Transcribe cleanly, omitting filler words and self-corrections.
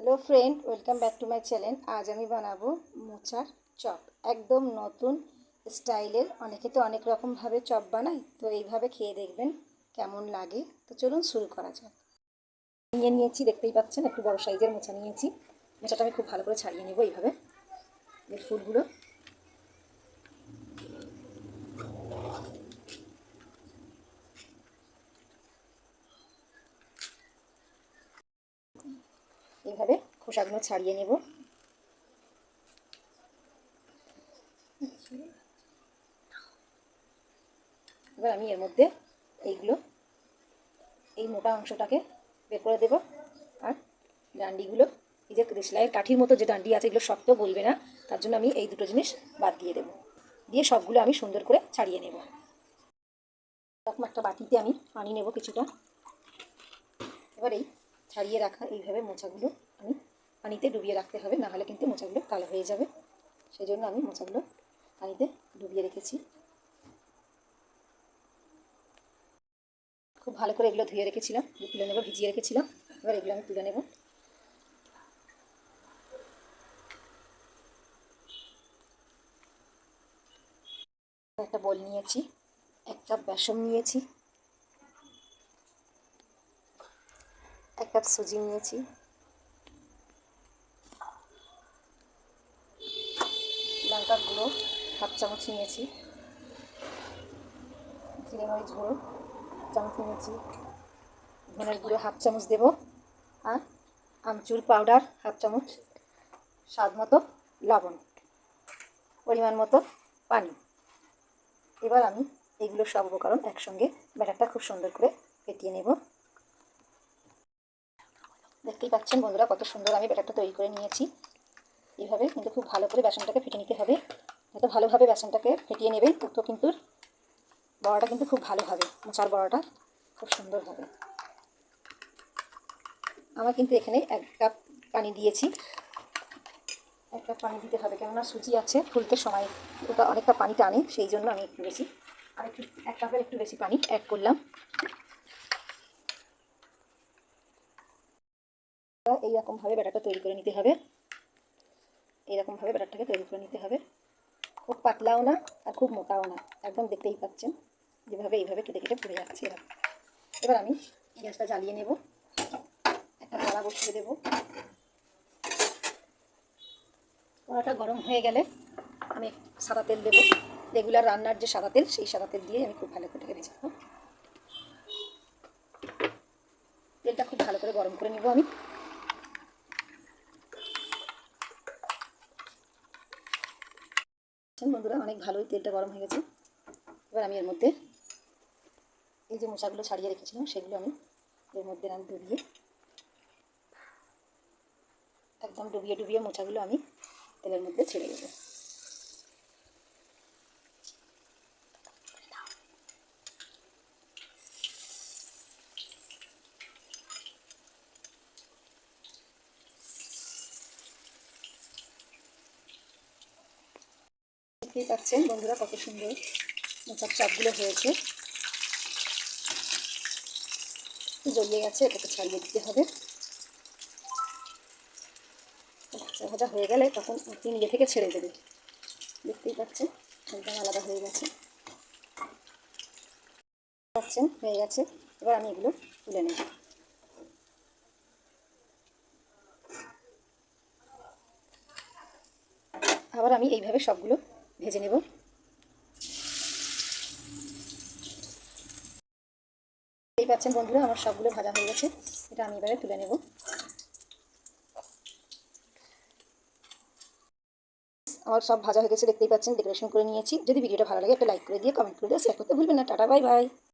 Hello friend, welcome back to my channel. আজ আমি বানাবো মোচার চপ, একদম নতুন স্টাইলের। অনেকে তো অনেক রকমভাবে চপ বানায়, তো এইভাবে খেয়ে দেখবেন কেমন লাগে। তো চলুন শুরু করা যাক। নিয়েছি, দেখতেই পাচ্ছেন, একটু বড় সাইজের মোচা নিয়েছি। মোচাটা আমি খুব ভালো করে ছাড়িয়ে নেবো এইভাবে, এর ফুলগুলো। এইভাবে খোসাগুলো ছাড়িয়ে নেব। এবার আমি এর মধ্যে এই মোটা অংশটাকে বের করে দেবো, আর ডান্ডিগুলো, এই যে দেশলাইয়ের কাঠির মতো যে ডান্ডি আছে, এগুলো শক্ত বলবে না, তার জন্য আমি এই দুটো জিনিস বাদ দিয়ে দেবো। দিয়ে সবগুলো আমি সুন্দর করে ছাড়িয়ে নেব। এরকম একটা বাটিতে আমি পানি নেব কিছুটা। এবার এই ছাড়িয়ে রাখা এইভাবে মোচাগুলো আমি পানিতে ডুবিয়ে রাখতে হবে, না হলে কিন্তু মোচাগুলো কালো হয়ে যাবে। সেই জন্য আমি মোচাগুলো পানিতে ডুবিয়ে রেখেছি। খুব ভালো করে এগুলো ধুয়ে রেখেছিলাম, তুলে নেবো, ভিজিয়ে রেখেছিলাম। এবার এগুলো আমি তুলে নেব। একটা বোল নিয়েছি, 1 কাপ বেসন নিয়েছি, 1 কাপ সুজি নিয়েছি, লঙ্কার গুঁড়ো 1/2 চামচ নিয়েছি, জিরে মরিচ গুঁড়ো 1 চামচ নিয়েছি, ধনের গুঁড়ো 1/2 চামচ দেবো, আর আমচুর পাউডার 1/2 চামচ, স্বাদ মতো লবণ, পরিমাণ মতো পানি। এবার আমি এইগুলো সব উপকরণ একসঙ্গে ব্যাটারটা খুব সুন্দর করে ফেটিয়ে নেব। দেখতেই পাচ্ছেন বন্ধুরা, কত সুন্দর আমি ব্যাটারটা তৈরি করে নিয়েছি। এইভাবে কিন্তু খুব ভালো করে বেসনটাকে ফেটে নিতে হবে। যত ভালোভাবে বেসনটাকে ফেটিয়ে নেবেন, তত কিন্তু বড়াটা কিন্তু খুব ভালো হবে, মোচার বড়াটা খুব সুন্দর হবে। আমার কিন্তু এখানে 1 কাপ পানি দিয়েছি। 1 কাপ পানি দিতে হবে, কেননা সুজি আছে, ফুলতে সময় ওটা অনেকটা পানি টানে, সেই জন্য আমি একটু বেশি, আর একটু 1 কাপের একটু বেশি পানি অ্যাড করলাম। এইরকমভাবে ব্যাটারটা তৈরি করে নিতে হবে। এইরকমভাবে ব্যাটারটাকে তৈরি করে নিতে হবে। খুব পাতলাও না আর খুব মোটাও না, একদম দেখতেই পাচ্ছেন যেভাবে এইভাবে কেটে কেটে পড়ে যাচ্ছে এরকম। এবার আমি গ্যাসটা জ্বালিয়ে নেব, একটা কড়া বসিয়ে দেবো। কড়াটা গরম হয়ে গেলে আমি সাদা তেল দেবো, রেগুলার রান্নার যে সাদা তেল, সেই সাদা তেল দিয়ে আমি খুব ভালো করে ভেজে নেব। তেলটা খুব ভালো করে গরম করে নেব আমি। বন্ধুরা, অনেক ভালোই তেলটা গরম হয়ে গেছে। এবার আমি এর মধ্যে এই যে মোচাগুলো ছাড়িয়ে রেখেছিলাম, সেগুলো আমি এর মধ্যে আমি একদম ডুবিয়ে ডুবিয়ে মোচাগুলো আমি তেলের মধ্যে ছেড়ে দেবো। দেখতেই পাচ্ছেন বন্ধুরা, কত সুন্দর মোচার চপগুলো হয়েছে। জ্বলিয়ে গেছে, এটাকে ছাড়িয়ে দিতে হবে। ভাজা ভাজা হয়ে গেলে তখন আপনি নিজে থেকে ছেড়ে দেবে। দেখতেই পাচ্ছেন একদম আলাদা হয়ে গেছে, হয়ে গেছে। এবার আমি এগুলো তুলে নেব। আবার আমি এইভাবে সবগুলো ভেজে নেব। দেখতেই পাচ্ছেন বন্ধুরা, আমার সবগুলো ভাজা হয়ে গেছে। এটা আমি এবারে তুলে নেব। আমার সব ভাজা হয়ে গেছে, দেখতেই পাচ্ছেন, ডেকোরেশন করে নিয়েছি। যদি ভিডিওটা ভালো লাগে একটা লাইক করে দিয়ে, কমেন্ট করে দিয়ে, শেয়ার করতে ভুলবেন না। Tata, bye bye.